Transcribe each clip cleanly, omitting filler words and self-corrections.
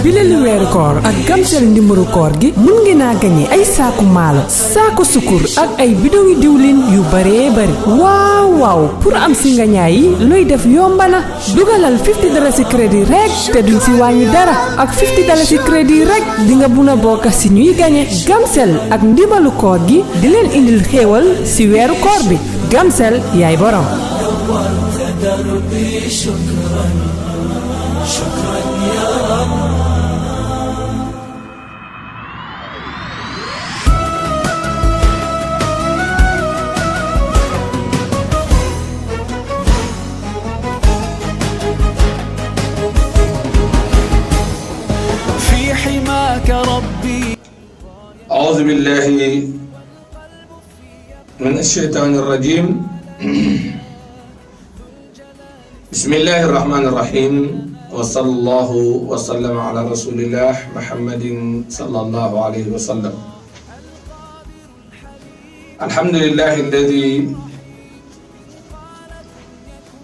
bile li weeru koor ak Gamcel ndimbaru koor gi mun ngeen a gagné ay saaku maalo saaku sukur ak ay bidon diwlin yu baree bari waaw pour am si nga ñaay yi looy def yombana dugalal $50 crédit rek te duñ si wàññi dara ak $50 crédit rek di nga mun a bokk si ñuy gagné Gamcel ak ndimbalu koor gi di leen indil xéewal si weeru koor bi Gamcel yaay borom. شكرا يا رب في حماك ربي أعوذ بالله من الشيطان الرجيم بسم الله الرحمن الرحيم وصلى الله وسلم على رسول الله محمد صلى الله عليه وسلم الحمد لله الذي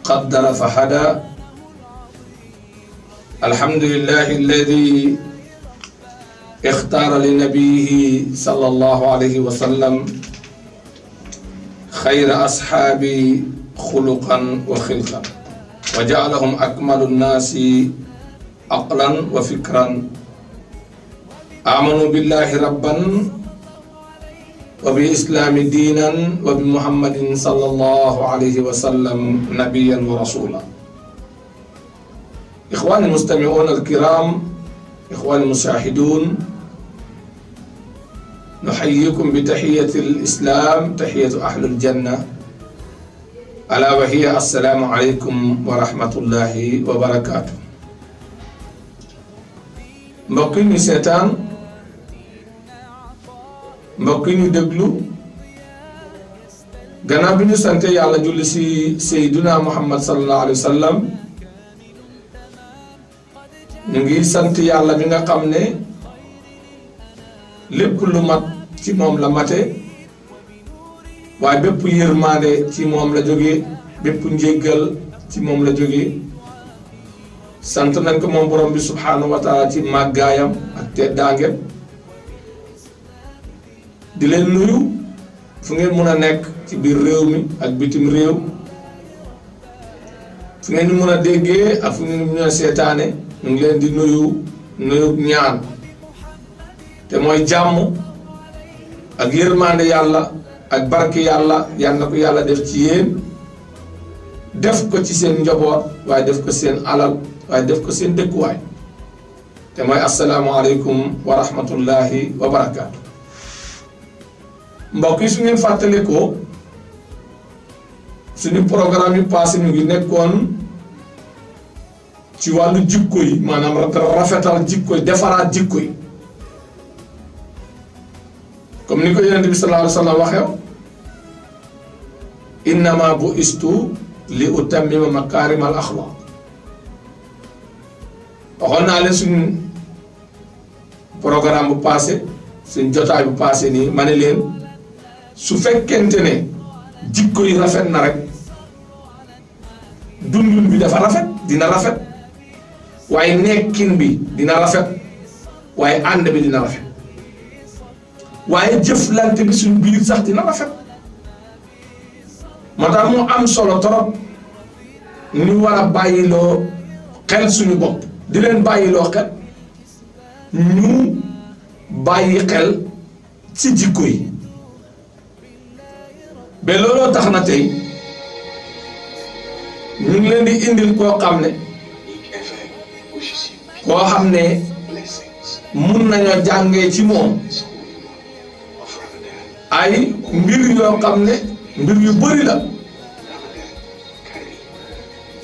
قدر فهدى الحمد لله الذي اختار لنبيه صلى الله عليه وسلم خير أصحاب خلقا وخلقا وجعلهم أكمل الناس عقلا وفكرا آمنوا بالله ربا وبإسلام دينا وبمحمد صلى الله عليه وسلم نبيا ورسولا إخواني المستمعون الكرام إخواني المشاهدون نحييكم بتحية الإسلام تحية أهل الجنة ألا وهي السلام عليكم ورحمة الله وبركاته mbokk yi ñu seetaan mbokk yi ñu déglu gannaaw bi ñu sante yàlla julli ci Seydina Muhammad sallallahu alayhi wa sallam ñu ngi sant yàlla mi nga xam ne lépp lu mat ci moom la mate waaye bépp yërmaande ci moom la jógee bépp njéggal ci moom la jógee sant nañ ko moom borom bi subhaanahu wa taala ci màggaayam ak teddaangeem di leen nuyu fu ngeen mun a nekk ci biir réew mi ak bitim réew fu ngeen mun a déggee ak fu ngeen mun a seetaane ñu ngi leen di nuyu ñaan te mooy jàmm ak yërmaande yàlla ak barke yàlla yal na ko yàlla def ci yéen def ko ci seen njaboot waaye def ko seen alal waaye def ko seen dëkkuwaay te mooy asalaamualeykum wa rahmatullahi wa barakaatu. mbokk yi su ngeen fàttalikoo suñu programme yi passé ñu ngi nekkoon ci wàllu jikko yi maanaam rafetal jikko yi defaraat jikko yi comme ni ko Yonent bi sallallahu alayhi wa sallam waxee innama bu istu li utammima makaarimal axlaaq waxoon naa leen suñ programme bu passé suñ jotaay bu passé nii ma ne leen su fekkente ne jikko yi rafet na rek dundun bi dafa rafet dina rafet waaye nekkin bi dina rafet waaye ànd bi dina rafet waaye jëflante bi suñ biir sax dina rafet moo tax mu am solo trop ñu war a bàyyiloo xel suñu bopp di leen bàyyiloo xel ñu bàyyi xel ci jikko yi ba looloo tax na tey ñu ngi leen di indil koo xam ne mun nañoo jàngee ci moom ay mbir yoo xam ne mbir yu bëri la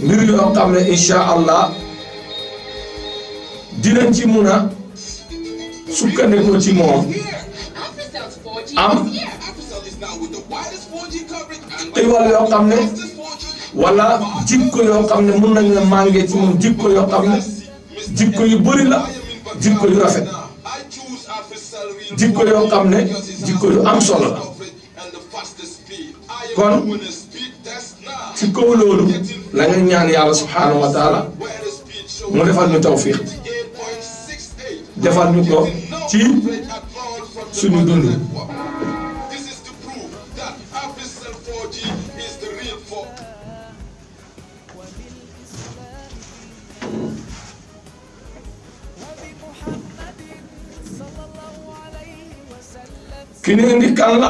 mbir yoo xam ne incha allah dinañ ci mun a sukkandikoo ci moom am xéwal yoo xam ne wala jikko yoo xam ne mun nañu la màngee ci moom jikko yoo xam ne jikko yu bëri la jikko yu rafet jikko yoo xam ne jikko yu am solo la kon ci kaw loolu la ñu ñaan yàlla subhanahu wa taala mu defal ñu tawfiq defal ñu ko ci suñu dund. ki ñu indi kan la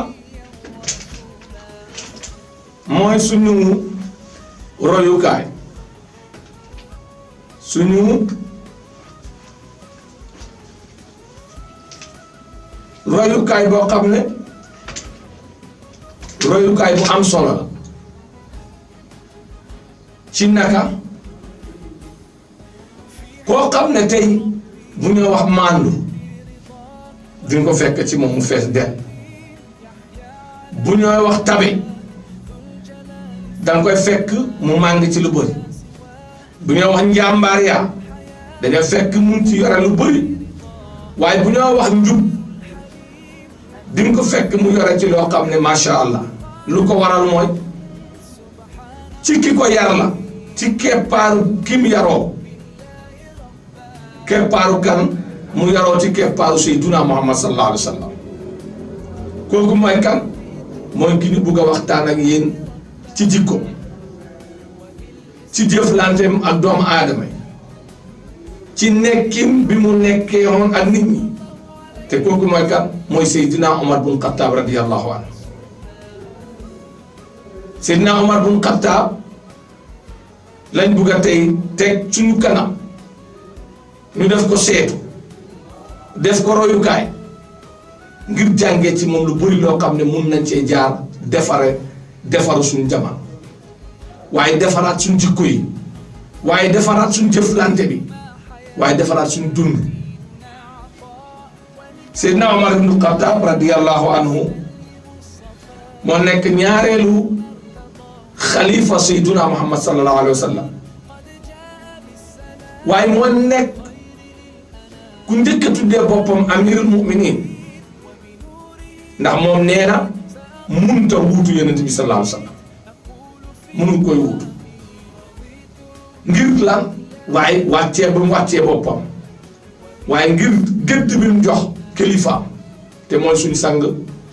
mooy suñu royukaay suñu royukaay boo xam ne royukaay bu am solo la ci naka koo xam ne tey bu ñu wax maandu di nga ko fekk ci moom mu fees del bu ñooy wax tabe danga koy fekk mu màng ci lu bëri bu ñooy wax njàmbaar yaa dañoo fekk mu ci yore lu bëri waaye bu ñooy wax njub di nga ko fekk mu yore ci loo xam ne macha allah lu ko waral mooy ci ki ko yar la ci keppaaru ki mu yaroo keppaaru kan mu yaroo ci keppaaru Seydina Muhammad sallallahu alayhi wa sallam kooku mooy kan mooy ki ñu bugg a waxtaan ak yéen ci jikko ci jëflanteem ak doomu aadama yi ci nekkim bi mu nekkee woon ak nit ñi te kooku mooy kan mooy Seydina Omar bun Xattaab radiyallahu anhu Seydina Omar bun Xattaab lañ bugg a tey teg suñu kanam ñu def ko seetu def ko royukaay ngir jàngee ci moom lu bari loo xam ne mun nañ cee jaar defaru suñu jamono waaye defaraat suñu jikko yi waaye defaraat suñu jëflante bi waaye defaraat suñu dund. Seydina Omar ibn Khattab radiyallahu anhu moo nekk ñaareelu xalifa Seydina Muhammad sallallahu alayhi wa sallam waaye moo nekk ku njëkk a tuddee boppam amirul muminin ndax moom nee na mënut a wuutu yonent bi sallallahu alayhi wa sallam mënul koy wuutu ngir lan waaye wàccee ba mu wàccee boppam waaye ngir gëdd bi mu jox kilifa te mooy suñu sang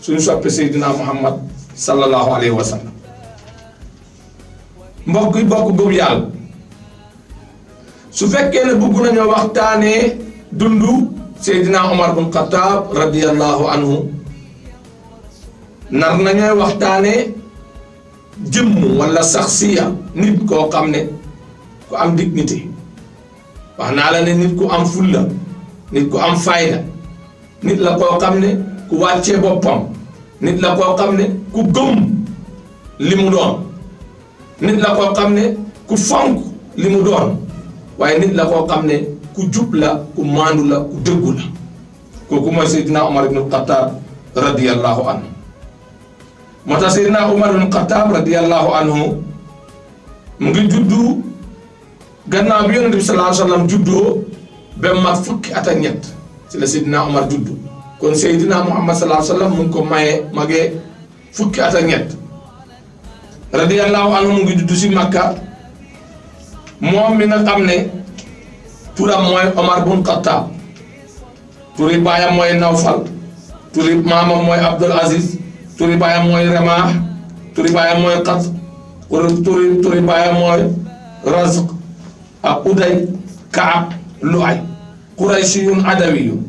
suñu soppe Seydina Muhammad sallallahu alayhi wa sallam mbokk yi bokk gëm yàlla su fekkee ne bëgg nañoo waxtaanee dundu Seydina Omar bun Khattab radiyallahu anhu nar nañooy waxtaanee jëmm wala saxsiya nit koo xam ne ku am dignité wax naa la ne nit ku am fulla nit ku am fayda nit la koo xam ne ku wàccee boppam nit la koo xam ne ku gëm li mu doon nit la koo xam ne ku fonk li mu doon waaye nit la koo xam ne ku jub la ku maandu la ku dëggu la kooku mooy Seydina Omar ibn Khattab radiyallahu anhu moo tax Seydina Omar ibn Khattab radiyallahu anhu mu ngi juddu gannaaw bi yonent bi sallallahu alayhi wa sallam juddoo ba mat fukki at ak ñett ci la Seydina Omar juddu kon Seydina Muhammad sallallahu alayhi wa sallam mu ngi ko magee fukki at ak ñett radiyallahu anhu mu ngi juddu si Makka moom mi nga xam ne turam mooy Omar bun Khattab turi baayam mooy Nawfal turi maamam mooy Abdul Aziz turi baayam mooy Remah turi baayam mooy Qat turi baayam mooy Razq ak Uday Kaab Luay Qurayshiyun Adawiyun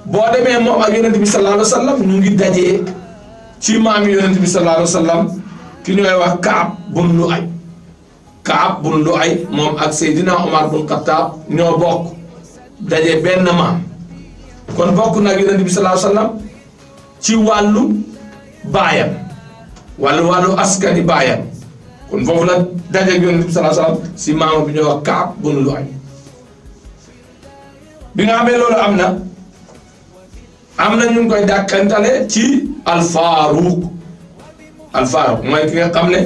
boo demee moom ak yonent bi sallallahu alayhi wa sallam ñu ngi dajee ci maami yonent bi sallallahu alayhi wa sallam ki ñooy wax Kaab bun Luay Kaab bun Luay moom ak Seydina Omar bun Khattab ñoo bokk daje benn maam kon bokk nag yonent bi sallallahu alayhi wa sallam ci wàllu baayam wàllu askani baayam kon foofu la daje ak yonent bi sallallahu alayhi wa sallam si maama bi ñoo wax Kaab bun Luay bi nga xamee loolu am na ñu ngi koy dàkkantale ci alfaaruq mooy ki nga xam ne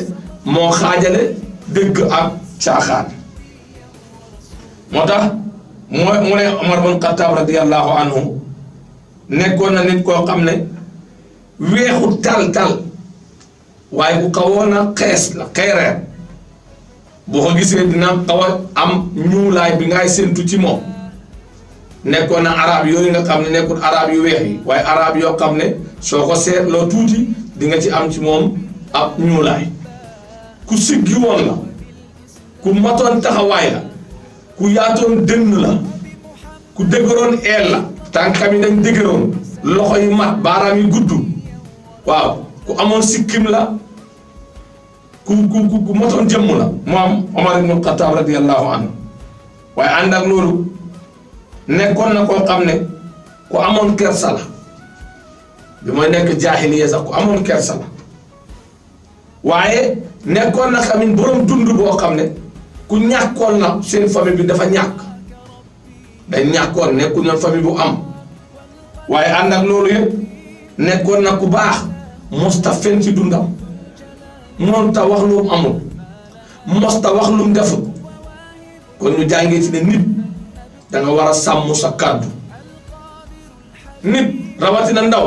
moo xaajale dëgg ak caaxaan moo tax mu ne Omar bun Khattab radiyallahu anhu nekkoon na nit koo xam ne weexu tal waaye ku xawoon a xees la xeereer boo ko gisee dina xaw a am ñuulaay bi ngay séntu ci moom nekkoon na arab yooyu nga xam ne nekkul arab yu weex yi waaye arab yoo xam ne soo ko seetloo tuuti di nga ci am ci moom ab ñuulaay ku siggi woon la ku matoon taxawaay la ku yaatoon dënn la ku dëgëroon eel la tànkam yi dañ dëgëroon loxo yi mat baaraam yi gudd waaw ku amoon sikkim la ku matoon jëmm la moom Omar ibn Khattab radiyallahu anhu waaye ànd ak loolu nekkoon na koo xam ne ku amoon kersa la bi mooy nekk jaahiliya sax ku amoon kersa la waaye nekkoon na xamin borom dund boo xam ne ku ñàkkoon na seen famille bi dafa ñàkk day ñàkkoon nekkul ñoom famille bu am waaye ànd ak loolu yëpp nekkoon na ku baax mosta fen ci dundam mosta wax lu mu amul mosta wax lu mu deful kon ñu jàngee ci ne nit danga war a sàmm sa kàddu nit rawatina ndaw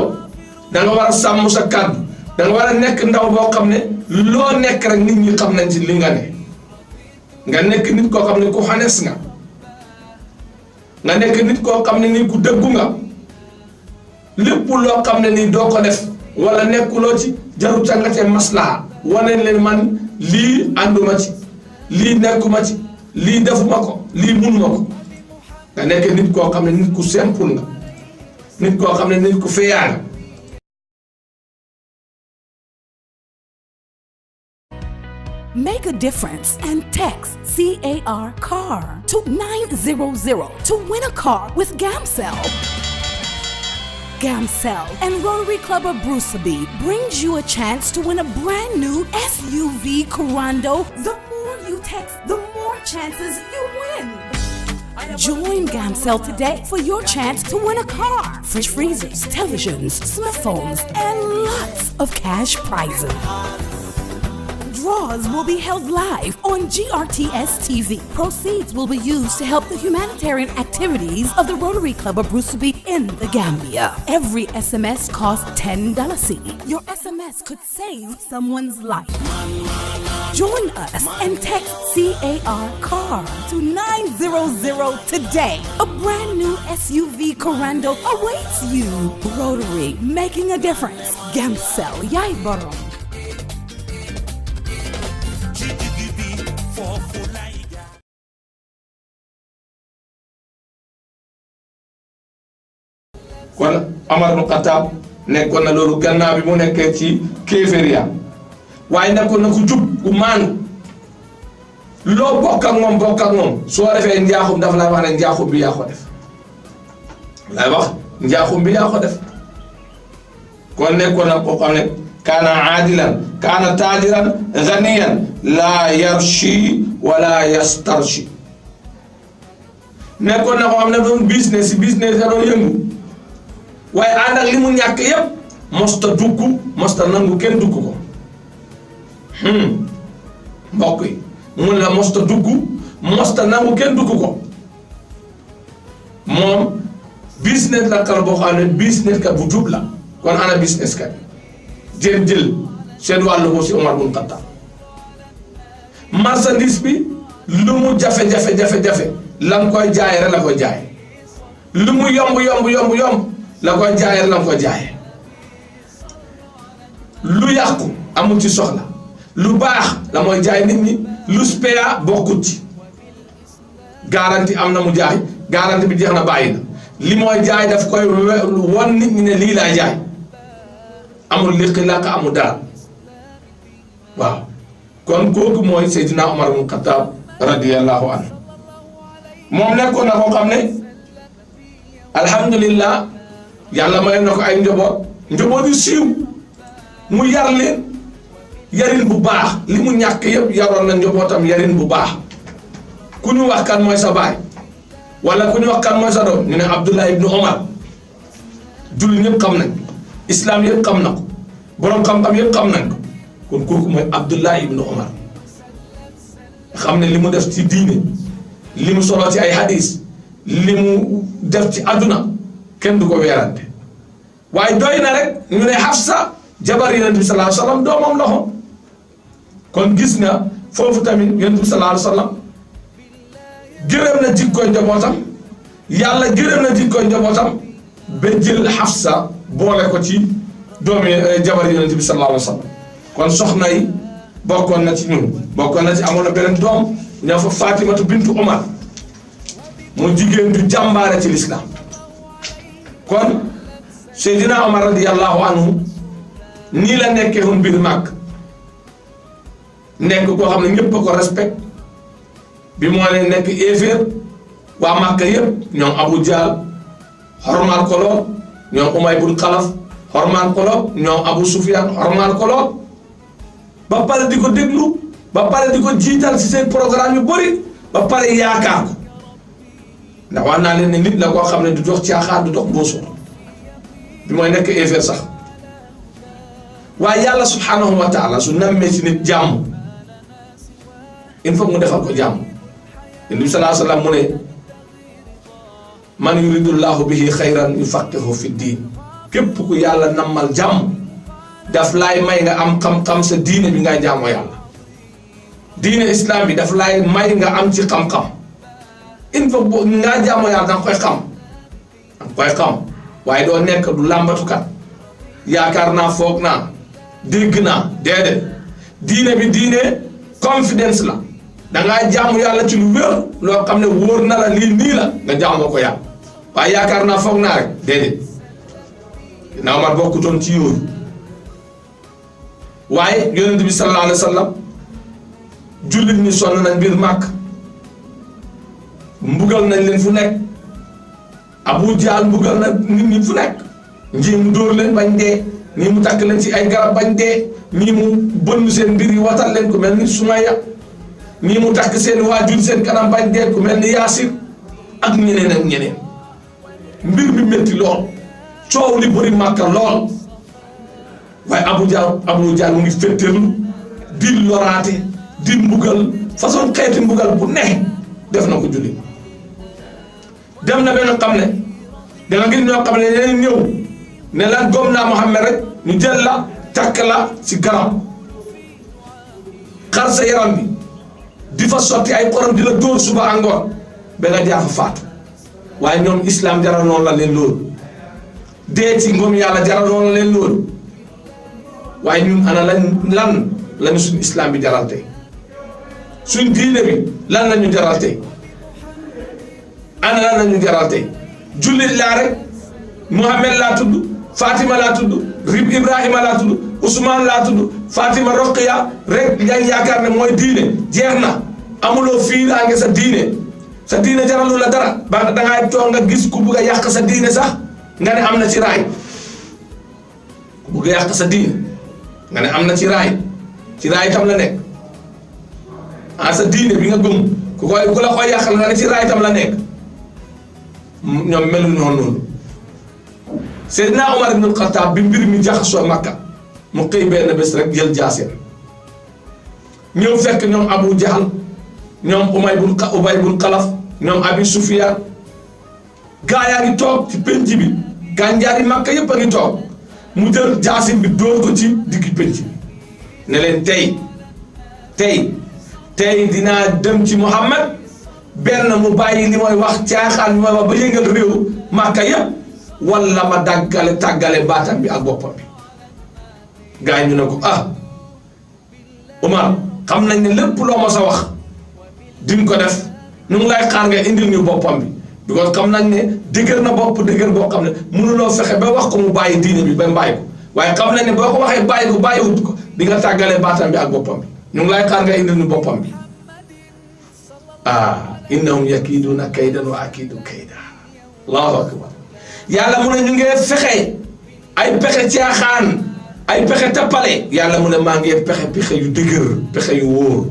danga war a sàmm sa kàddu danga war a nekk ndaw boo xam ne loo nekk rek nit ñi xam nañ ci li nga ne nga nekk nit koo xam ne ku xanes nga nekk nit koo xam ne nii ku dëggu nga lépp loo xam ne nii doo ko def wala nekkuloo ci jarut a nga te maslaha wane leen man lii ànduma ci lii nekkuma ci lii defuma ko lii munuma ko nga nekk nit koo xam ne nit ku simple nga nit koo xam ne nit ku feeyaa nga. Make a difference and text CAR CAR to 900 to win a car with Gamcell. Gamcell and Rotary Club of Bruceby brings you a chance to win a brand new SUV Corando. The more you text, the more chances you win. Join Gamcell today for your chance to win a car, fridge freezers, televisions, smartphones, and lots of cash prizes. Draws will be held live on GRTS TV. Proceeds will be used to help the humanitarian activities of the Rotary Club of Bruceby in the Gambia. Every SMS costs $10. Your SMS could save someone's life. Join us and text CAR CAR to 900 today. A brand new SUV Corando awaits you. Rotary, making a difference. Gamcell, Yai Baron. kon Omar ibn Khattab nekkoon na loolu gannaaw bi mu nekkee ci kéeféria waaye nekkoon na ku jub ku maandu loo bokk ak moom soo defee njaaxum dafa lay wax ne njaaxum bi yaa ko def lay wax njaaxum bi yaa ko def kon nekkoon na koo xam ne kaana aadilan kaana taajiran ganiyan laa yarshi wala yastarshi nekkoon na koo xam ne doon business da doon yëngu waaye ànd ak li mu ñàkk yëpp mosta dugg mosta nangu kenn dugg ko mbokk yi mun la mosta dugg mosta nangu kenn dugg ko moom business la kala boo xam ne business kat bu jub la kon ana business kat jël seen wàllu ko si Omar ibn Khattab marchandise bi lu mu jafe-jafe la nga koy jaay rek la koy jaay lu mu yomb la koy jaayee la ko jaayee lu yàqu amul ci soxla lu baax la mooy jaay nit ñi lu spéya bokkut ci garantie am na mu jaay garantie bi jeex na bàyyi na li mooy jaay daf koy won nit ñi ne lii laa jaay amul liqi làq amul dara waaw kon kooku mooy Seydina Omar ibn Khattab radiyallahu anhu moom nekkoon na koo xam ne alhamdulillah yàlla may na ko ay njaboot yu siiw mu yar leen yarin bu baax li mu ñàkk yëpp yaroon na njabootam yarin bu baax ku ñu wax kan mooy sa baay wala ku ñu wax kan mooy sa doom ñu ne Abdullah ibnu Omar julli ñëpp xam nañ islam yëpp xam na ko borom xam-xam yëpp xam nañ ko kon kooku mooy Abdullah ibnu Omar xam ne li mu def ci diine li mu solo ci ay hadis li mu def ci àdduna kenn du ko weerante waaye doy na rek ñu ne Hafsa jabar Yonent bi sallallahu alayhi wa sallam doomam la kon gis nga foofu tamit yonent bi sallallahu alayhi wa sallam gërëm na jikkooy njabootam yàlla gërëm na jikkooy njabootam ba jël Hafsa boole ko ci doomi jabar yonent bi sallallahu alayhi wa sallam kon soxna yi bokkoon na ci ñun bokkoon na ci amoon na beneen doom ñoo fa Fatimatu bintu Umar mu jigéen du jàmbaare ci lislaam kon Seydina Omar radiyallahu anhu nii la nekkee woon biir Màkk nekk koo xam ne ñëpp a ko respect bi moo leen nekk éeféer waa Màkka yëpp ñoom Abu Jahl xormaal ko lool ñoom Umay bun Xalaf xormaal ko lool ñoom Abu Sufyaan xormaal ko lool ba pare di ko déglu ba pare di ko jiital ci seen programme yu bëri ba pare yaakaar ko ndax wax naa leen ne nit la koo xam ne du dox caaxaan du dox mboosu bi mooy nekk éeféer sax waaye yàlla subhanahu wa taala su nammee ci nit jàmm il faut mu defal ko jàmm Nabi sallallahu alayhi wa sallam mu ne man yuridullahu bihi xayran yufaqihu fi diin képp ku yàlla nammal jàmm daf laay may nga am xam-xam sa diine bi ngay jaamoo yàlla diine islam bi daf laay may nga am ci xam-xam il faut boo ngaa jaamoo yàlla danga koy xam waaye doo nekk du làmbatukat yaakaar naa foog naa dégg naa déedéet diine bi diine confidence la dangaa jaamu yàlla ci lu wér loo xam ne wóor na la lii nii la nga jaamoo ko yàlla waaye yaakaar naa foog naa rek déedéet dinaa ma bokkutoon ci yooyu waaye yonent bi sallallahu alayhi wa sallam jullit ñi sonn nañ biir Màkk mbugal nañ leen fu nekk Abu Jahl mbugal na nit ñi fu nekk ñii mu dóor leen bañ dee ñii mu takk leen ci ay garab bañ dee ñii mu bënn seen mbir yi watal leen ku mel ni Sumayya ñii mu takk seen waajur seen kanam bañ dee ku mel ni Yaasir ak ñeneen ak ñeneen mbir mi métti lool coow li bëri Màkka lool waaye Abu Jahl mu ngi féttéerlu di loraate di mbugal façon xeeti mbugal bu ne def na ko julli dem na benn xam ne danga gis ñoo xam ne leen ñëw ne la gom naa Muhammad rek ñu jël la takk la ci garab xar sa yaram bi di fa sotti ay xorom di la dóor suba angoon ba nga jaafa faatu waaye ñoom islam jaral noonu la leen loolu dee ci ngom yàlla jaral noonu la leen loolu waaye ñun ana lan lañu suñ islam bi jaral tey suñ diine bi lan lañu jaral tey ana lan lañu jaral tey jullit laa rek Muhammad laa tudd Fatima laa tudd Ibrahima laa tudd Ousmane laa tudd Fatima Roqiya rek ngay yaakaar ne mooy diine jeex na amuloo fiiraange sa diine jaralu la dara ba dangay toog nga gis ku bugg a yàq sa diine sax nga ne am na ci raay ku bugg a yàq sa diine nga ne am na ci raay tam la nekk sa diine bi nga gëm ku la koy yàqal nga ne ci raay tam la nekk ñoom melu noonu Seydina Omar ibn Khattab bi mbir mi jaxasoo Makka mu xëy benn bés rek jël jaaseem ñëw fekk ñoom Abu Jahl ñoom Ubay bun Xalaf ñoom Abi Sufyaan gaa yaa ngi toog ci penc bi gànjaari Makka yépp a ngi toog mu jël jaasim bi dóor ko ci diggi penc bi ne leen tey dinaa dem ci Muhammad benn mu bàyyi li mooy wax caaxaan bi mooy wax ba yëngal réew Makka yépp walla ma tàggale baatam bi ak boppam bi gaa yi ñu ne ko Umar xam nañ ne lépp loo ma sa wax duñ ko def ñu ngi lay xaar nga indil ñu boppam bi because xam nañ ne dëgër na bopp dëgër boo xam ne mënuloo fexe ba wax ko mu bàyyi diine bi ba bàyyi ko waaye xam nañ ne boo ko waxee bàyyiwut ko di nga tàggale baatam bi ak boppam bi ñu ngi lay xaar nga indil ñu boppam bi innahum yakiiduna kaydan wa akiidu kayda allahu akbar yàlla mu ne ñu ngi fexe ay pexe caaxaan ay pexe tappale yàlla mu ne maa ngi pexe yu dëgër pexe yu wóor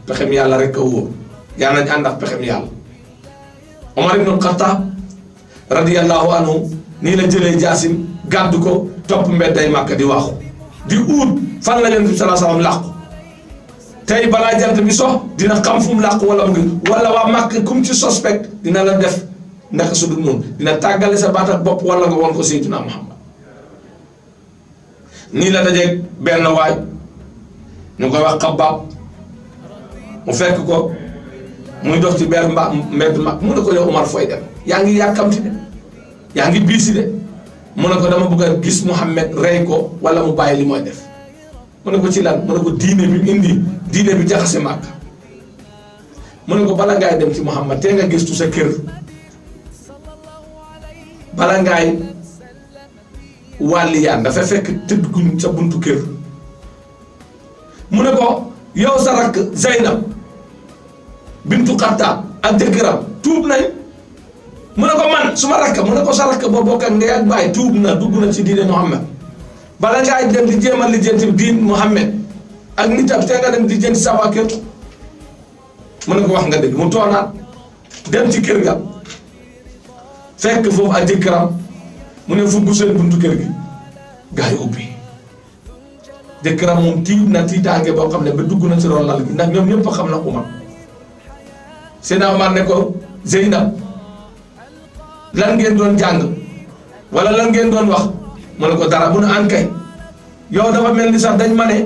pexem yàlla rek a wóor yàlla nañ ànd ak pexem yàlla Omar ibn Khattab radiyallahu anhu nii la jëlee jaasim gàddu ko topp mbedday Màkka di waaxu di uut fan la Yonent bi sallallahu alayhi wa sallam làqu tey balaa jant bi sox dina xam fu mu làqu wala waa Màkka kum ci suspect dina la def naka su dul noonu dina tàggale sa baat ak bopp wala nga won ko Seydina Muhammad nii la dajeeg benn waay ñu koy wax Xabbaab mu fekk ko muy dox ci benn mbedd mag mu ne ko yow Omar fooy dem yaa ngi yàkkamti de yaa ngi biisi de mu ne ko dama bëgg a gis Muhammad rey ko wala mu bàyyi li mooy def mu ne ko ci lan mu ne ko diine bi indi diine bi jaxase Màkka mu ne ko bala ngaay dem ci Muhammad te nga gëstu sa kër bala ngaay wàlli yaan dafa fekk tëdd guñ sa buntu kër mu ne ko yow sa rakk Zeynab bintu Xattaab ak jëkkëram tuub nañ mu ne ko man suma rakk mu ne ko sa rakk boo bokk ak ndey ak baay tuub na dugg na ci diine Muhammad bala ngaay dem di jéem a lijjanti diin Muhammad ak nitam te nga dem di lijjanti sa waa kër mu ne ko wax nga dëgg mu toonaat dem ci kër ga fekk foofu ak jëkkëram mu ne fugg seen buntu kër gi gaa yi ubbi jëkkëram moom tiit na tiitaange boo xam ne ba dugg na ci ron lal gi ndax ñoom ñëpp a xam na Umar Seydina Umar ne ko Zeynab lan ngeen doon jàng wala lan ngeen doon wax mu ne ko dara bu ne ankay yow dafa mel ni sax dañ ma ne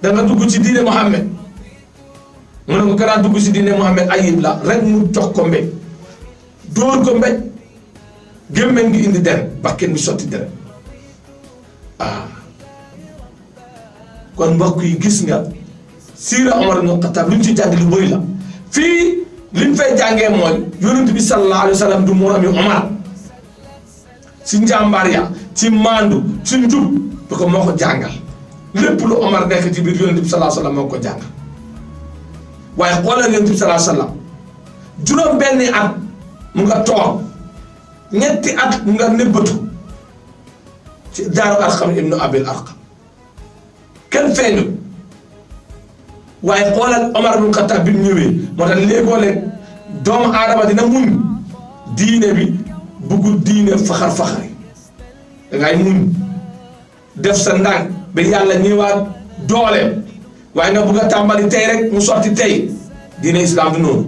da nga dugg ci diine Muhammad mu ne ko kanaa dugg ci diine Muhammad ayib la rek mu jox ko mbéj dóor ko mbéj gémmeñ ngi indi deret bakken bi sotti deret kon mbokk yi gis nga siira Omar ibn Khattab lu ñu ci jàng lu bëri la fii liñ fay jàngee mooy yonent bi sallallahu alayhi wa sallam du moromi Omar ci njàmbaar ya ci maandu ci njub du ko moo ko jàngal lépp lu Omar nekk ci biir yonent bi sallallahu alayhi wa sallam moo ko jàngal waaye xoolal yonent bi sallallahu alayhi wa sallam juróom benni at mu nga toog ñetti at mu nga nëbbatu ci daaru Arqam ibnu Abil Arqam kenn feeñu waaye xoolal Omar ibn Khattab bi ñëwee moo tax léegoo-léeg doomu aadama dina muñ diine bi buggu diine faxar-faxari dangay muñ def sa ndànk ba yàlla ñëwaat dooleem waaye nga bugg a tàmbali tey rek mu sotti tey diine islam du noonu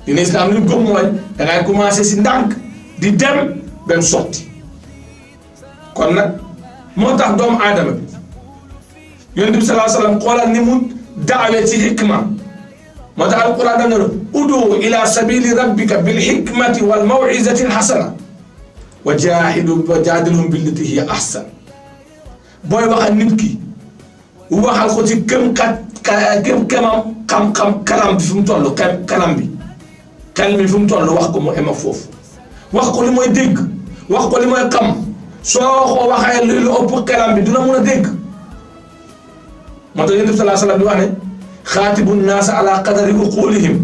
diine islam li gëm mooy dangay commencé si ndànk di dem benn sotti kon nag moo tax doomu aadama bi yonent bi sallallahu alayhi wa sallam xoolal ni mu daawee ci hikma moo tax alquran daf ne udu ila sabili rabbika bil hikmati wal maw'izati al hasana wa jaadilhum billati hiya ahsan booy wax ak nit ki waxal ko ci xam-xam kanam bi fi mu toll kanam bi xel mi fi mu toll wax ko mu ema foofu wax ko li mooy dégg wax ko li mooy xam soo ko waxee lu ëpp kanam bi dina mun a dégg moo tax yonent bi sallallahu alayhi wa sallam di wax ne xaatibu naasa ala qadari uqulihim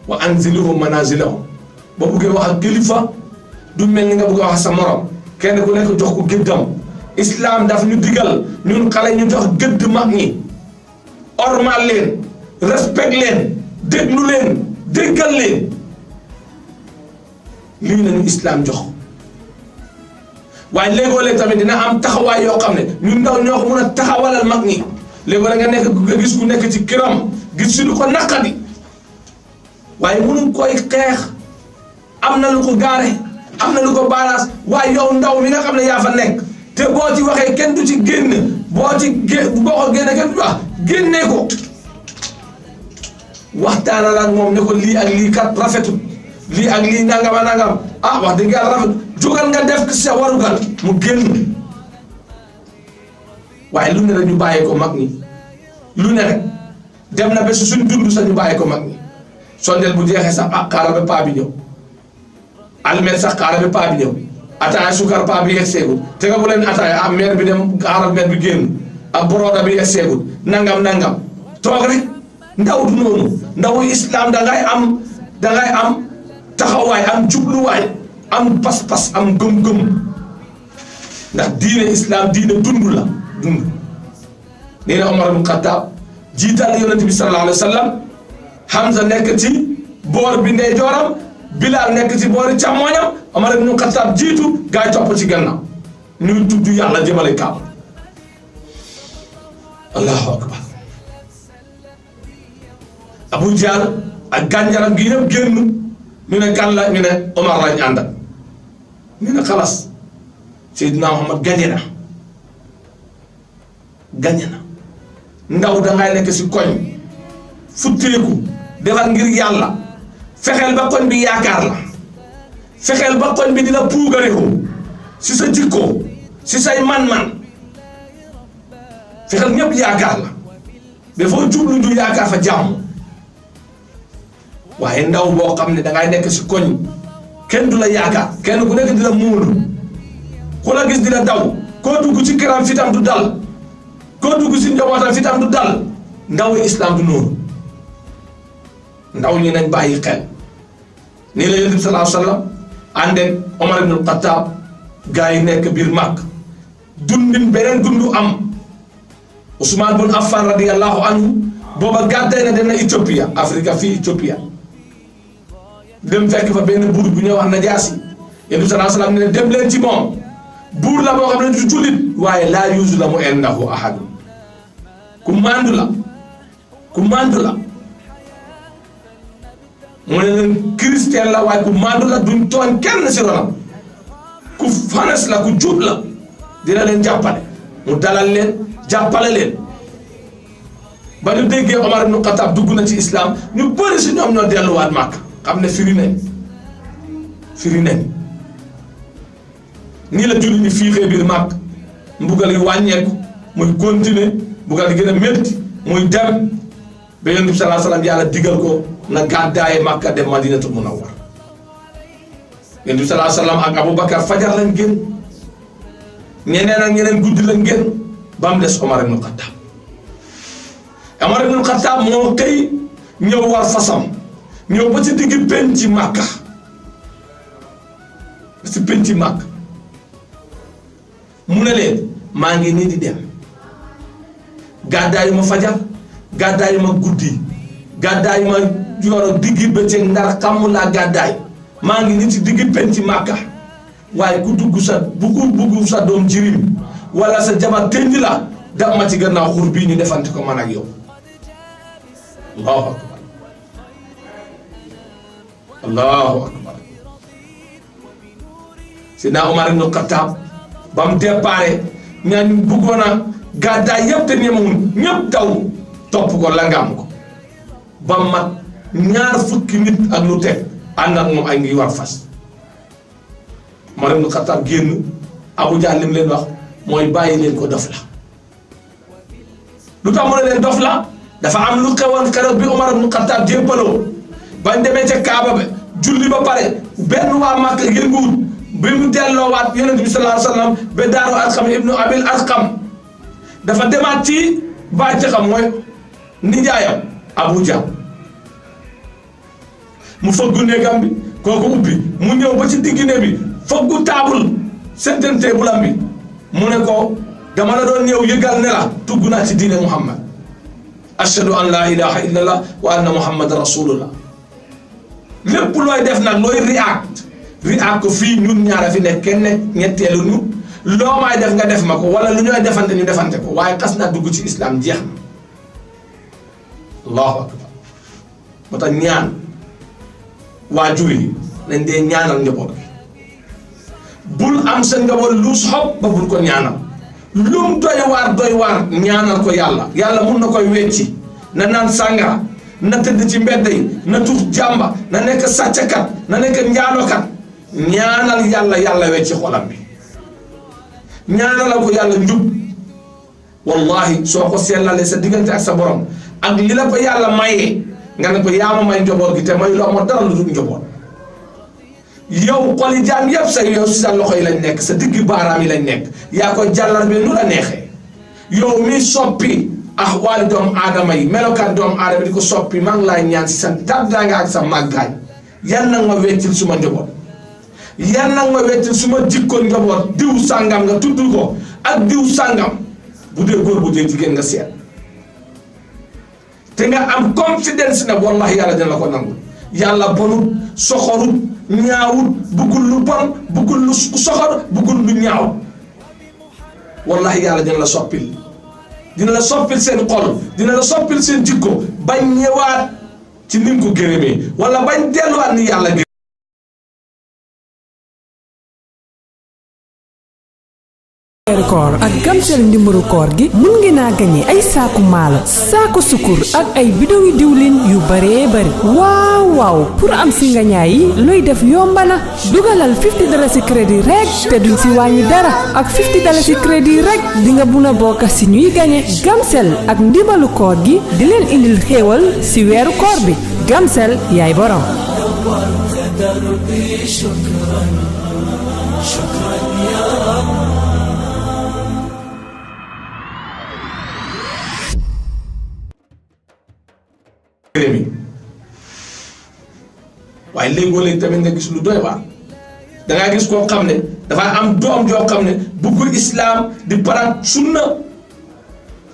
wa anziluhum manazilahum boo buggee wax ak kilifa du mel ni nga bëgg a wax sa morom kenn ku nekk jox ko gëddam islam daf ñu digal ñun xale ñu jox gëdd mag ñi ormal leen respect leen déglu leen déggal leen lii lañu islam jox waaye léegoo-léeg tamit dina am taxawaay yoo xam ne ñun ndaw ñoo ko mën a taxawalal mag ñi léegi nga nekk nga gis ku nekk ci këram gis si lu ko naqadi waaye mënuñ koy xeex am na lu ko gaare am na lu ko baaraas waaye yow ndaw mi nga xam ne yaa fa nekk te boo ci waxee kenn du ci génn boo ko génne kenn du wax génnee ko waxtaanal ak moom ne ko lii ak lii kat rafetul lii ak lii nangam a nangam ah wax dëgg yàlla rafet jógal nga def sa warugal mu génn waaye lu ne rek ñu bàyyi ko mag ñi lu ne rek dem na ba su suñ dund sax ñu bàyyi ko mag ñi sondeel bu jeexee sax ah xaaral ba paa bi ñëw almet sax xaaral ba paa bi ñëw ataaya sukar paa bi yegseegul te nga bu leen ataaya ah meer bi dem xaaral meer bi génn ak boroda bi yegseegul nangam toog rek ndaw du noonu ndawu islam dangay am taxawaay am jubluwaay am pas-pas am gëm-gëm ndax diine islam diine dund la dund nee na Omar ibn Khattab jiital yonent bi sallallahu alayhi wa sallam Hamza nekk ci boor bi ndeyjooram Bilal nekk ci boori càmmooñam Omar ibn Khattab jiitu gaa yi topp ci gannaaw ñuy tudd yàlla jëmale kaaba allahu akbar Abu Jahl ak gànjaram gi yëpp génn ñu ne kan la ñu ne Omar lañ àndal ñu ne xalas Seydina Muhammad gañe na ndaw dangay nekk si koñ futteeku defal ngir yàlla fexeel ba koñ bi yaakaar la fexeel ba koñ bi dina puugareeku si sa jikko si say man-man fexeel ñëpp yaakaar la dafoo jublu ñu yaakaar fa jàmm waaye ndaw boo xam ne dangay nekk si koñ kenn du la yaakaar kenn ku nekk di la muulu ku la gis di la daw koo dugg ci këram fitam du dal koo dugg si njabootam fitam du dal ndaw islam du noonu ndaw ñi nañ bàyyi xel nii la Yonent bi sallallahu alayhi wa sallam ànd ak Omar ibn Khattab gaa yi nekk biir Màkk dundin beneen dundu am Ousmane bun Affan radiyallahu anhu booba gàdday na dem na Éthiopie Afrique fii Éthiopie dem fekk fa benn buur bu ñuy wax Najaasi Yonent bi sallallahu alayhi wa sallam ne dem leen ci moom buur la boo xam ne du jullit waaye laa yuuzu la mu indahu ahad ku mandu la mu ne leen chrétien la waaye ku mandu la duñ tooñ kenn si ronam ku fanes la ku jub la dina leen jàppale mu dalal leen jàppale leen ba ñu déggee Omar ibn Khattab dugg na ci islam ñu bëri si ñoom ñoo delluwaat Màkk xam ne firi nañ nii la julli ñi fiixee biir Màkk mbugal yi wàññeeku muy continuer mbugal yi gën a métti muy dem ba Yonent bi sallallahu alayhi wa sallam yàlla digal ko na gàddaaye Màkka dem Madinatul Munawwar Yonent bi sallallahu alayhi wa sallam ak Aboubacar fajar lañ génn ñeneen ak ñeneen guddi lañ génn ba mu des Omar ibn Khattab Omar ibn Khattab moo tey ñëw war fasam ñëw ba ci digg penci Màkka ba ci penci Màkka mu ne leen maa ngi nii di dem gàddaayu ma fajar gàddaayu ma guddi gàddaayu ma yoro diggi bëccëg ndar xamu laa gàddaay maa ngi nii ci diggi penci Màkka waaye ku dugg sa bugg sa doom jirim wala sa jabar tënj la daf ma ci gannaaw xur bii ñu defante ko man ak yow allahu akbar allahu akbar Seydina Omar ibn Khattab ba mu déparé ñaan bëggoon a gàddaay yëpp te ñemewuñ ñëpp daw topp ko langam ko ba mat 2 fukki nit ak lu teg ànd ak moom ay ngi war fas Omar ibn Khattab génn Abu Jahl lim leen wax mooy bàyyi leen ko dof la lu tax mu ne leen dof la dafa am lu xewoon keroog bi Omar ibn Khattab jébbaloo bañ demee ca Kaaba ba julli ba pare benn waa Màkka yënguwut bi mu delloowaat Yonent bi sallallahu alayhi wa sallam ba Daaru Arqam ibnu Abil Arqam dafa demaat ci bàyyi mooy nijaayam Abu Jahl mu fëggu néegam bi kooku ubbi mu ñëw ba ci digg néeg bi fëggu taabul sentente bulam bi mu ne ko dama la doon ñëw yëgal ne la tugg naa ci diine Muhammad ashhadu an la ilaha illallah wa anna Muhammad rasulullah lépp looy def nag looy react ko fii ñun ñaara fi nekk kenn ñetteelu ñu loo may def nga def ma ko wala lu ñooy defante ñu defante ko waaye xas naa dugg ci islam jeex na allahu akbar moo tax ñaan waajur yi nañ dee ñaanal njaboot bi bul am sa njaboot lu xob ba bul ko ñaanal lum doy waar ñaanal ko yàlla mun na koy wecci na naan sàngara na tëdd ci mbedd yi na tux jàmba na nekk sàccakat na nekk njaalokat ñaanal yàlla wecci xolam bi ñaanal ko yàlla njub wallahi soo ko sellalee sa diggante ak sa borom ak li la ko yàlla mayee nga ne ko yaa ma may njaboot gi te may loo ma dara lu dul njaboot yow xoli jaam yëpp say yow si sa loxo yi lañ nekk sa digg baaraam yi lañ nekk yaa ko jàllar bi nu la neexee yow mi soppi axwaali doomu aadama yi melokaan doomu aadama di ko soppi maa ngi laay ñaan si sa tàddaanga ak sa màggaay yan nag ma weccil suma njaboot yan nag ma weccil suma jikko njaboot diw sàngam nga tudd ko ak diw sàngam bu dee góor bu dee jigéen nga seet te nga am confidence ne wallahi yàlla dina la ko nangu yàlla bonut soxorut ñaawut bëggul lu bon bëggul lu soxor bëggul lu ñaaw wallahi yàlla dina la soppil seen xol dina la soppil seen jikko bañ ñëwaat ci ni nga ko gërëmee wala bañ delluwaat ni yàlla weeru koor ak Gamcel ndimbaru koor gi mun ngeen a gagné ay saaku maalo saaku sukur ak ay bidongi diwlin yu baree bari waaw pour am si nga ñaay yi looy def yomba na dugalal $50 crédit rek te duñ si wàññi dara ak $50 crédit rek di nga mun a bokk si ñuy gagné Gamcel ak ndimbalu koor gi di leen indil xéewal si weeru koor bi Gamcel yaay borom. waaye léegoo-léegi tamit nga gis lu doy waar dangaa gis koo xam ne dafa am doom joo xam ne bëggul islaam di paraat sunna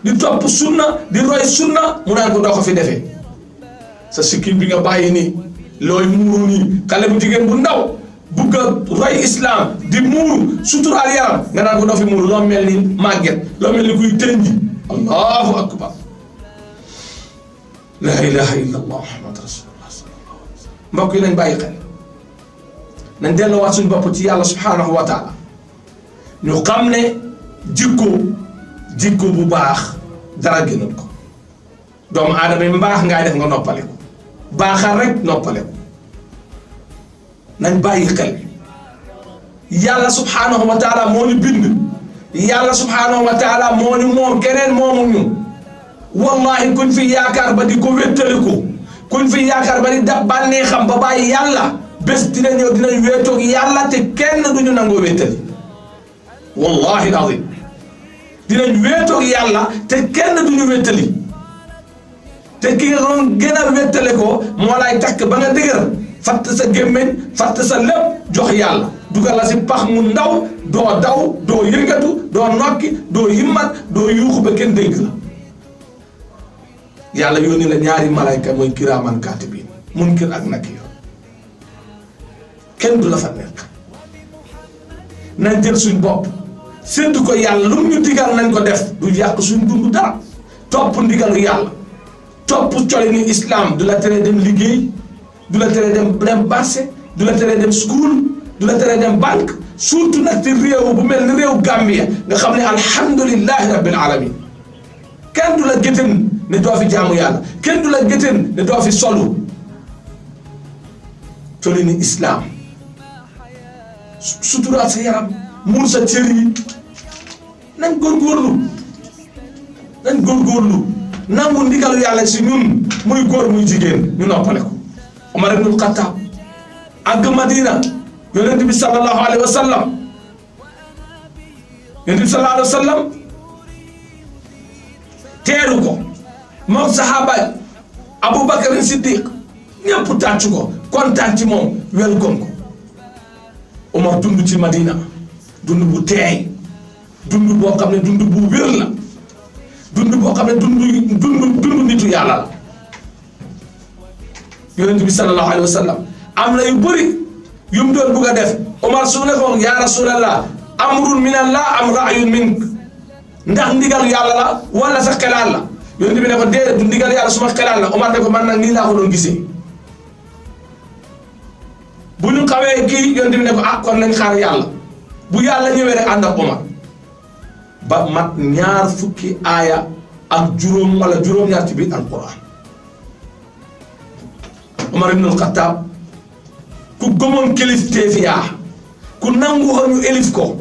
di topp sunna di roy sunna mu naan ko doo ko fi defee sa sikkim bi nga bàyyi nii looy muuru nii xale bu jigéen bu ndaw bëgg a roy islaam di muuru suturaal yaram nga naan ko doo fi muuru loo mel ni màgget loo mel ni kuy tënji allahu akbar la ilaha illa allah muhammad rasulullah mbokk yi nañ bàyyi xel nañ delloowaat suñu bopp ci yàlla subhanahu wa taala ñu xam ne jikko bu baax dara gënal ko doomu aadama yi mbaax ngaay def nga noppale ko baaxal rek noppale ko nañ bàyyi xel yàlla subhanahu wa taala moo ñu bind yàlla subhanahu wa taala moo ñu moom keneen moomu ñu wallahi kuñ fi yaakaar ba di ko wéttaliku kuñ fi yaakaar ba di dab bànnee xam ba bàyyi yàlla bés dina ñëw dinañ wéetoog yàlla te kenn duñu nangoo wéttali wallahi azim dinañ wéetoog yàlla te kenn duñu wéttali te ki nga doon gën a wéttale ko moo lay takk ba nga dëgër fatt sa gémmiñ fatt sa lépp jox yàlla dugal la si pax mu ndaw doo daw doo yëngatu doo nokki doo himmat doo yuuxu ba kenn dégg la yàlla yónni la ñaari malayka mooy kiraaman kaatibiin munkir ak nakiir kenn du la fa nekk nañ jël suñ bopp séntu ko yàlla lu ñu digal nañ ko def du yàq suñ dund dara topp ndigalu yàlla topp colini islam du la tere dem liggéey du la tere dem marché du la tere dem school du la tere dem banque surtout nag ci réew bu mel ni réew Gambia nga xam ne alhamdulillahi rabbil alamin kenn du la géttan ne doo fi jaamu yàlla kenn du la géttan ne doo fi solu colini islam suturaat sa yaram muur sa cër yi nañ góorgóorlu nangu ndigalu yàlla si ñun muy góor muy jigéen ñu noppale ko Omar ibnul Xattaab àgg Madina yonent bi sallallahu alayhi wa sallam teeru ko moom sahaaba Abubakar Siddiq ñëpp tàcc ko kontaan ci moom welcome ko Omar dund ci Madina dund bu teey dund boo xam ne dund bu wér la dund boo xam ne dund nitu yàlla la yonent bi sallallahu alayhi wa sallam am na yu bëri yu mu doon bugg a def Omar su ne ko yaa rasulallah amrun min allah am raayun mink ndax ndigal yàlla la wala sa xelaat la yonent bi ne ko déedéet du ndigal yàlla suma xelaat la Omar ne ko man nag nii laa ko doon gisee bu ñu xawee kii yonent bi ne ko ah kon nañ xaar yàlla bu yàlla ñëwee rek ànd ak Omar ba mat 20 aaya ak juróom wala juróom-ñaar ci biir alquran Omar ibnul Xattaab ku gëmoon kilifteef yaa ku nangu woon ñu élif ko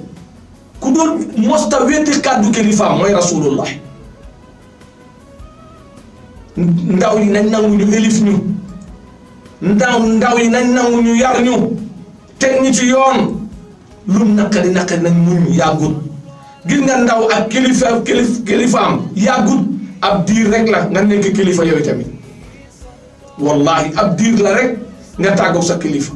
ku doon mosta weddi kàddu kilifaam mooy rasulullah ndaw yi nañ nangu ñu élif ñu ndaw yi nañ nangu ñu yar ñu teg ñu ci yoon lum naqari nañ muñ yàggut gis nga ndaw ak kilifaam yàggut ab diir rek la nga nekk kilifa yooyu tamit wallahi ab diir la rek nga tàggoog sa kilifa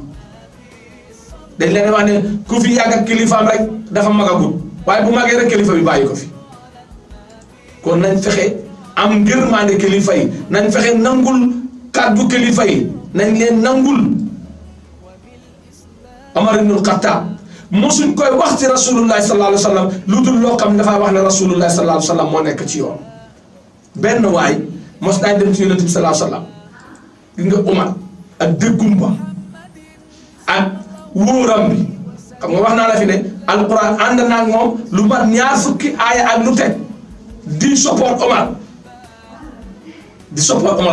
dañ leen wax ne ku fi yàgg ak kilifaam rek dafa magagut waaye bu magee rek kilifa bi bàyyi ko fi kon nañ fexe am ngërmaande kilifa yi nañ fexe nangul kàddu kilifa yi nañ leen nangul Omar ibnul Xattaab mosuñ koy wax ci rasulullahi sallallahu alayhi wa sallam lu dul loo xam ne dafaa wax ne rasulullahi sallallahu alayhi wa sallam moo nekk ci yoon benn waay mos nañ dem ci yonent bi sallallahu alayhi wa sallam gis nga Omar ak dëggum ba ak wóoram bi xam nga wax naa la fi ne alquran ànd naa ak moom lu mat ñaar fukki aaya ak lu teg di support Omar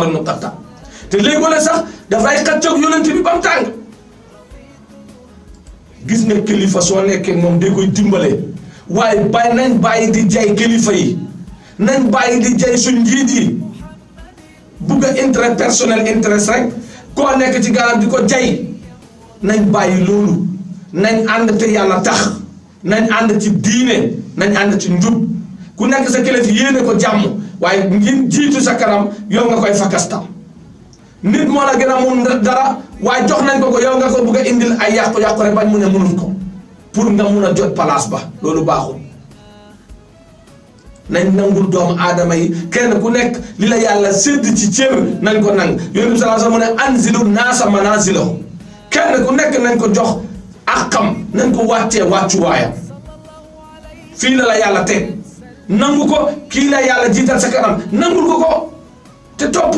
ibn Khattab te léegi sax dafay xaccoog yonent bi ba mu tàng gis nga kilifa soo nekkee moom day koy dimbale waaye nañ bàyyi di jay kilifa yi nañ bàyyi di jay suñ njiit yi bugg a intérêt personnel intérêt rek koo nekk ci garab di ko jay nañ bàyyi loolu nañ ànd te yàlla tax nañ ànd ci diine nañ ànd ci njub ku nekk sa kilifa yéene ko jàmm waaye ngir jiitu sa kanam yow nga koy fakastam nit moo la gën a mun dara waaye jox nañ ko yow nga ko bugg a indil ay yàqu-yàqu rek bañ mu ne mënul ko pour nga mun a jot place ba loolu baaxul nañ nangul doomu aadama yi kenn ku nekk li la yàlla sédd ci cër nañ ko nang yonent bi sallallahu alayhi wasallam mu ne anzilu naasa manazilahum kenn ku nekk nañ ko jox àqam nañ ko wàccee wàccuwaayam fii la yàlla teg nangu ko kii la yàlla jiital sa kanam nangul ko te topp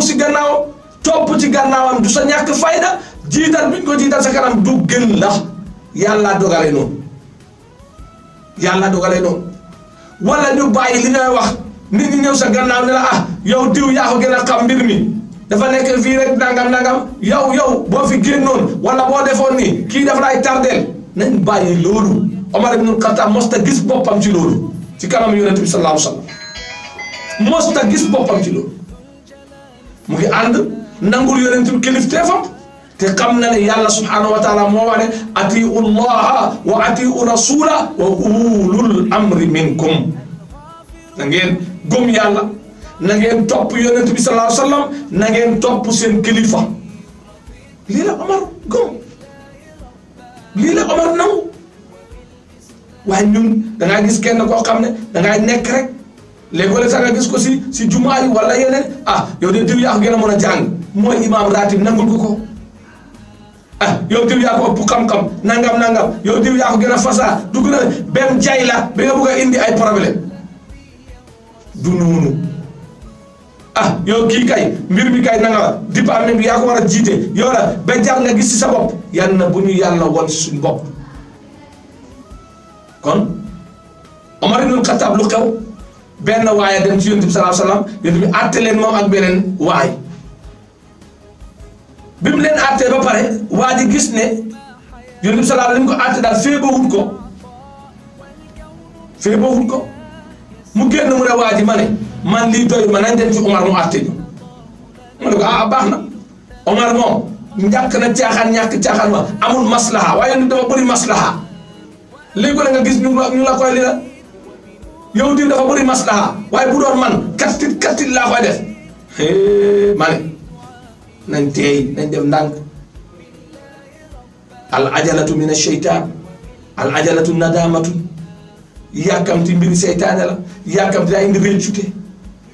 ci gannaawam du sa ñàkk fayda jiital biñ ko jiital sa kanam du gën la yàlla dogale noonu wala ñu bàyyi li ngay wax nit ñi ñëw sa gannaaw ne la yow diw yaa ko gën a xam mbir mi dafa nekk fii rek nangam yow boo fi génnoon wala boo defoon nii kii dafa lay tardeel nañ bàyyi loolu Omar ibn Khattab mosta gis boppam ci loolu ci kanam yonent bi sallallahu alayhi wasallam mosta gis boppam ci loolu mu ngi ànd nangul yonent bi kilifteefam te xam na ne yàlla subhanahu wa taala moo wax ne atiu llaha wa atiu rasula wa ulul amri minkum na ngeen gëm yàlla na ngeen topp yonent bi sallallahu alayhi wasallam na ngeen topp seen kilifa lii la Omar gëm lii la Omar nangu waaye ñun dangaa gis kenn koo xam ne dangaa nekk rek léegi sax nga gis ko si jumaa yi wala yeneen yow de diw yaa ko gën a mën a jàng mooy imaam ratib nangul ko yow diw yaa ko ëpp xam-xam nangam yow diw yaa ko gën a fasaa dugg na benn jay la bi nga bëgg a indi ay problème du noonu yow kii kay mbir mi kay nanga département bi yaa ko war a jiite yow la ba jar nga gis si sa bopp yal na bu ñu yàlla won si suñu bopp kon Omar ibn Khattab lu xew benn waaye dem ci yonent bi sallallahu alayhi wasallam yonent bi àtte leen moom ak beneen waay bi mu leen àttee ba pare waa ji gis ne yonent bi sallallahu alayhi wasallam li mu ko àtte daal féebawut ko mu génn mu ne waa ji ma ne man lii doy ma nañ dem ci Omar mu àtte ñu mu ne ko baax na Omar moom ñàkk na ñàkk caaxaan ma amul maslaha waaye nit dafa bëri maslaha léegi la nga gis ñu la koy li la yow diw dafa bëri maslaha waaye bu doon man kattit laa koy def ma ne nañ teey nañ def ndànk al ajalatu min ash-shaytaan al ajalatu nadamatu yàkkamti mbiri seytaane la yàkkamti daa indi réccute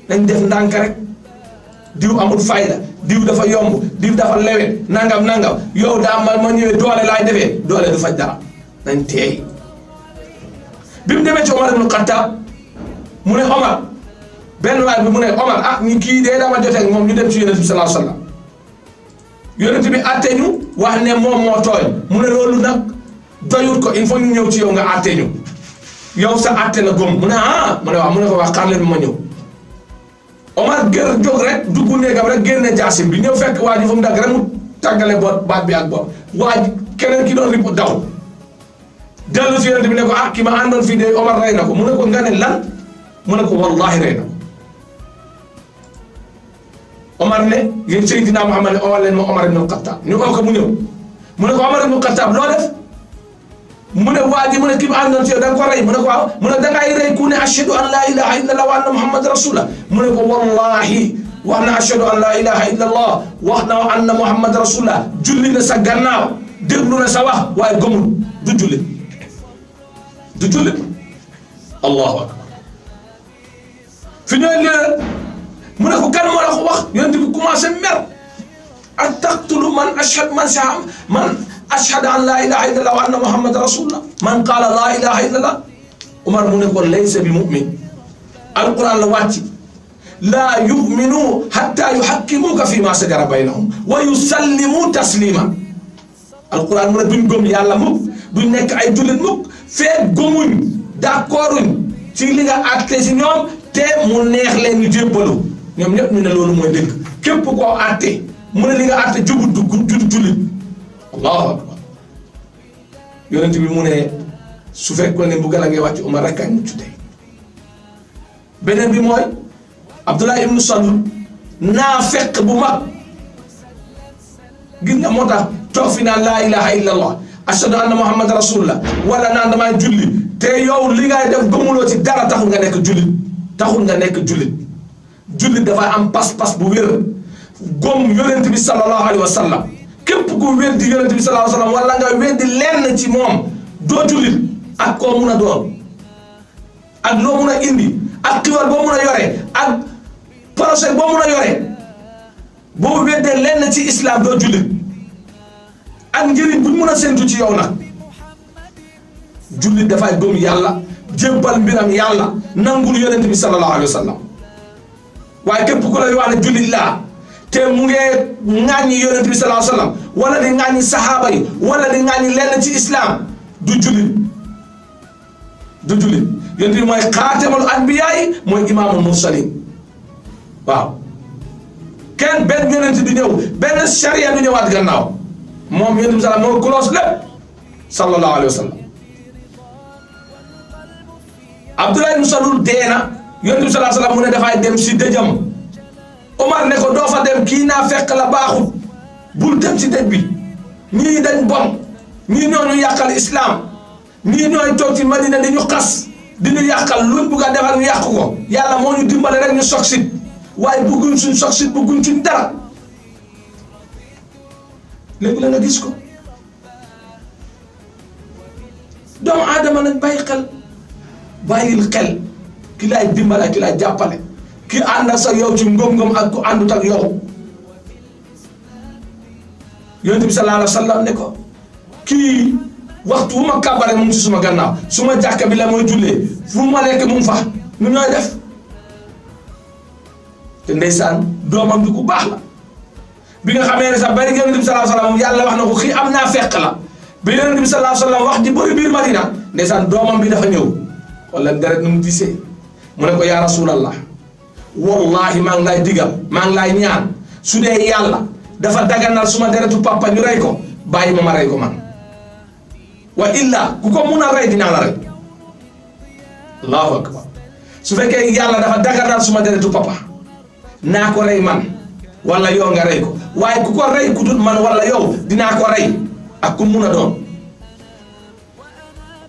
nañ def ndànk rek diw amul fayda diw dafa yomb diw dafa lewet nangam yow daa ma ñëwee doole laay defee doole du faj dara nañ teey bi mu demee ci Omar ibn Khattab mu ne Omar benn waay bi mu ne Omar ñi kii dee dama jotee ak moom ñu dem ci yonent bi sallallahu alayhi wasallam yonent bi àtte ñu wax ne moom moo tooñ mu ne loolu nag doyut ko il faut ñu ñëw ci yow nga àtte ñu yow sa àtte la gom mu ne mu ne waaw mu ne ko wax xaar leen ma ñëw Omar jóg rek dugg néegam rek génne jaasim bi ñëw fekk waa ji fu mu dagg rek mu tàggale baat bi ak bopp waa ji keneen ki doon ripp daw dellu si yonent bi ne ko ki ma àndoon fii de Omar rey na ko mu ne ko nga ne lan mu ne ko wallahi rey na ko Omar ne yéen Seydina Muhammad ne oo leen ma Omar ibn Khattab ñu oo ko mu ñëw mu ne ko Omar ibn Khattab loo def mu ne waa ji mu ne ki ma àndoon si yow da nga ko rey mu ne ko waaw mu ne dangay rey ku ne ashhadu an la ilaha illallah wa anna Muhammad rasulullah mu ne ko wallahi wax na ashhadu an la ilaha illallah wax na wa anna Muhammad rasulullah julli na sa gannaaw déglu na sa wax waaye gëmul du julli allahu akbar fi ñooy leer mu ne ko kan moo la ko wax yonent bi commencé mer an taqtulu man ashhadu an la ilaha illallah wa anna Muhammad rasulullah man qaala la ilaha illallah Umar mu ne ko laysa bi mu'min alquran la wàcc laa yu'minu hatta yuhakkimuka fi ma sajara baynahum wa yusallimu taslima alquran mu ne duñ gëm yàlla mukk duñ nekk ay jullit mukk feeg gëmuñ d'accorduñ ci li nga àtte si ñoom te mu neex leen ñu jébbalu ñoom ñëpp ñu ne loolu mooy dëgg képp koo àtte mu ne li nga àtte jubut du jullit allahu akbar yonent bi mu ne su fekkoon ne mbugal a ngay wàcc Umar rek kañ mucc tey beneen bi mooy Abdullah ibnu Salul naafeq bu mag gis nga moo tax toog fi naan laa ilaha illa allah ashhadu anna muhammad rasulullah wala naan damay julli te yow li ngay def gëmuloo ci dara taxul nga nekk jullit jullit dafay am pas-pas bu wér gom yonent bi sallallahu alayhi wa sallam képp ku weddi yonent bi sallallahu alayhi wa sallam wala nga weddi lenn ci moom doo jullit ak koo mun a doon ak loo mun a indi ak xiwal boo mun a yore ak projet boo mun a yore boo weddee lenn ci islam doo jullit ak njëriñ buñ mun a séntu ci yow nag jullit dafay gëm yàlla jébbal mbiram yàlla nangul yonent bi sallallahu alayhi wa sallam waaye képp ku lay wax ne jullit laa te mu ngee ŋàññi yonent bi sallallahu alayhi wa sallam wala di ŋàññi sahaaba yi wala di ŋàññi lenn ci islam du jullit yonent bi mooy xaatamul anbiyaa yi mooy imaamul mursalin waaw kenn benn yonent du ñëw benn charia du ñëwaat gannaaw moom yonent bi sallallahu moo close lépp sallallahu alayhi wa sallam Abdullah ibn Salul dee na yonent bi sallallahu alayhi wa sallam mu ne dafay dem si dëjam Omar ne ko doo fa dem kii naa fekk la baaxut bul dem si dëj bi ñii dañ bon ñii ñoo ñu yàqal islam ñii ñooy toog ci Madina di ñu xas di ñu yàqal luñ bugg a defal ñu yàq ko yàlla moo ñu dimbale rek ñu succeed waaye bugguñ suñ succeed bugguñ suñ dara léegi la nga gis ko doomu aadama nañ bàyyil xel ki lay dimbale ki lay jàppale ki ànd ak sa yow ci ngëm-ngëm ak ku àndut ak yow yonent bi sallallahu alayhi wa sallam ne ko kii waxtu wu ma kàbbare mu ngi ci suma gannaaw suma jàkka bi la mooy jullee fu ma nekk mu ngi fa nu ñooy def te ndeysaan doomam bi ku baax la bi nga xamee ne sax bari yonent bi sallallahu alayhi wa sallam yàlla wax na ko kii am naa fekk la bi yonent bi sallallahu alayhi wa sallam wax di bëri biir Madina ndeysaan doomam bi dafa ñëw wala deret nu mu gisee mu ne ko yaa rasulallah wallahi maa ngi lay digal maa ngi lay ñaan su dee yàlla dafa daganal suma deretu papa ñu rey ko bàyyi ma rey ko man wa illa ku ko mun a rey dinaa la rey allahu akbar su fekkee yàlla dafa daganal suma deretu papa naa ko rey man wala yow nga rey ko waaye ku ko rey ku dul man wala yow dinaa ko rey ak ku mun a doon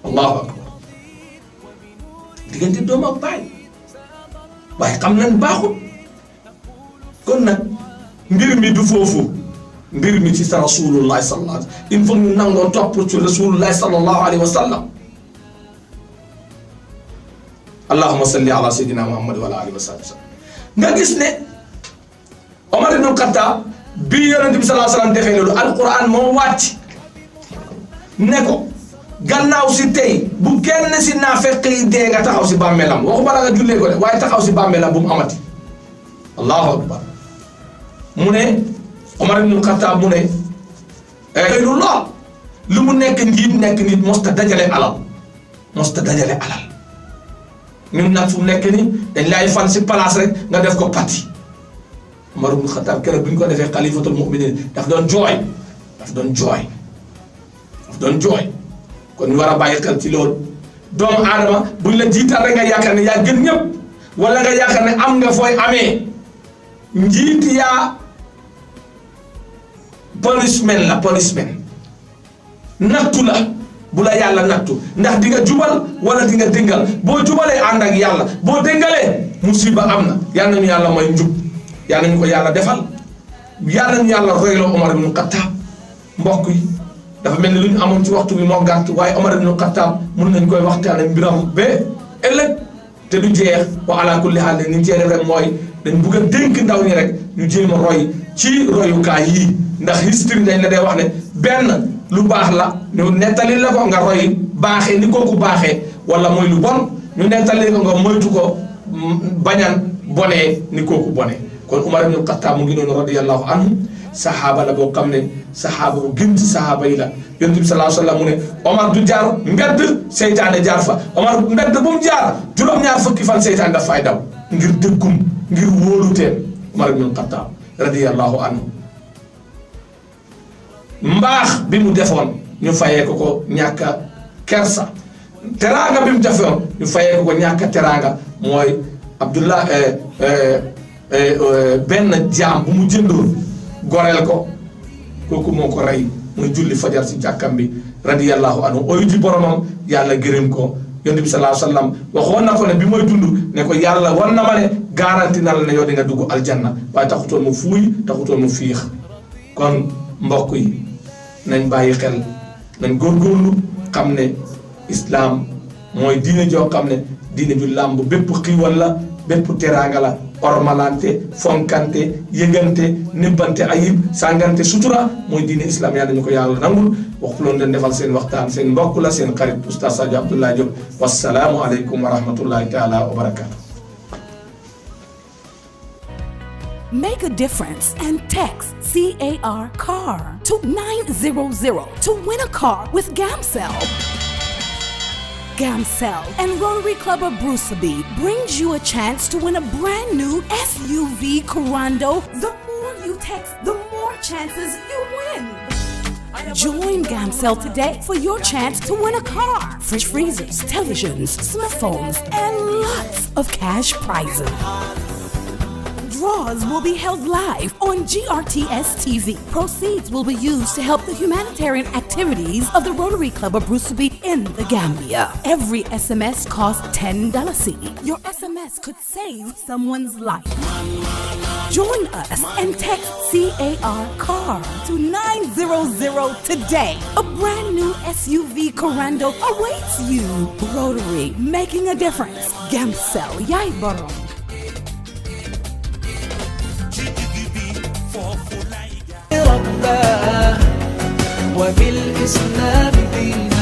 allahu akbar diggante doom ak baay waaye xam nañ baaxul kon nag mbir mi du foofu mbir mi ci sa rasulullah sallallahu alayhi wa sallam il faut ñu nangoo topp ci rasulullah sallallahu alayhi wa sallam allahumma salli ala sayyidina muhammad wa ala alihi wa sallam nga gis ne Omar ibn Khattab bi yonent bi sallallahu alayhi wa sallam defee loolu alquran moo wàcc ne ko gannaaw si tey bu kenn si naafeq yi dee nga taxaw si bàmmeelam waxu bala nga jullee ko de waaye taxaw si bàmmeelam bu mu amati allahu akbar mu ne Omar ibn Khattab mu ne lu lool lu mu nekk nit mosta dajale alal ñun nag fu mu nekk ni dañ lay fan si place rek nga def ko parti Omar ibn Khattab keroog bi ñu ko defee xalifatul mu'minin daf doon jooy kon ñu war a bàyyi xel ci loolu doomu aadama buñ la jiital rek nga yaakaar ne yaa gën ñëpp wala nga yaakaar ne am nga fooy amee njiit yaa punishment nattu la bu la yàlla nattu ndax di nga jubal wala di nga déngal boo jubalee ànd ak yàlla boo déngalee musiba am na yal nañu yàlla may njub yal nañu ko yàlla defal yal nañu yàlla royloo Omar ibn Khattab mbokk yi dafa mel ni lu ñu amoon ci waxtu bi moo gàtt waaye Omar ibn Khattab mun nañ koy waxtaane mbiram ba ëllëg te du jeex wa ala kulli haal ni ñu cee def rek mooy dañ bugg a dénk ndaw ñi rek ñu jéem a roy ci royukaay yii ndax history dañ la day wax ne benn lu baax la ñu nettali la ko nga roy baaxee ni kooku baaxee wala mooy lu bon ñu nettali ko nga moytu ko bañan bonee ni kooku bonee kon Umar ibn Khattab mu ngi noonu radiyallahu anhu saxaaba la boo xam ne saxaaba bu gën ci saxaaba yi la yonent bi sallallahu alayhi wa sallam mu ne Omar du jaar mbedd seytaane jaar fa Omar mbedd bu mu jaar juróom-ñaar fukki fan seytaane daf fay daw ngir dëggum ngir wóoluteen Omar ibn Khattab radiyallahu anhu mbaax bi mu defoon ñu fayee ko ñàkka kersa teraanga bi mu defoon ñu fayee ko ñàkka teraanga mooy Abdullah benn jaam bu mu jëndoon goreel ko kooku moo ko rey muy julli fajar si jàkkam bi radiyallahu anhu oyu ji boromam yàlla gërëm ko yonent bi sallallahu alayhi wa sallam waxoon na ko ne bi mooy dund ne ko yàlla war na ma ne garanti na la ne yow di nga dugg aljanna waaye taxutoon mu fuuy taxutoon mu fiix kon mbokk yi nañ bàyyi xel nañ góorgóorlu xam ne islaam mooy diine joo xam ne diine ju làmb bépp xiiwal la bépp teraanga la ormalante fonkante yëgante nibbante ayib sàngante sutura mooy diine islam yàlla ñu ko yàlla nangul waxtu loolu leen defal seen waxtaan seen mbokk la seen xarit oustaz Sadio Abdoulaye Diop wassalaamu aleykum wa rahmatullahi taala wa barakatuh. Make a difference and text CAR CAR to 900 to win a car with Gamcell. Gamcell and Rotary Club of Bruceby brings you a chance to win a brand new SUV Corando. The more you text, the more chances you win. Join Gamcell today for your chance to win a car, fridge freezers, televisions, smartphones, and lots of cash prizes. Draws will be held live on GRTS TV. Proceeds will be used to help the humanitarian activities of the Rotary Club of Bruceby in the Gambia. Every SMS costs $10. Your SMS could save someone's life. Join us and text CAR CAR to 900 today. A brand new SUV Corando awaits you. Rotary, making a difference. Gamcell, Yai Borom. وبالإسلام دين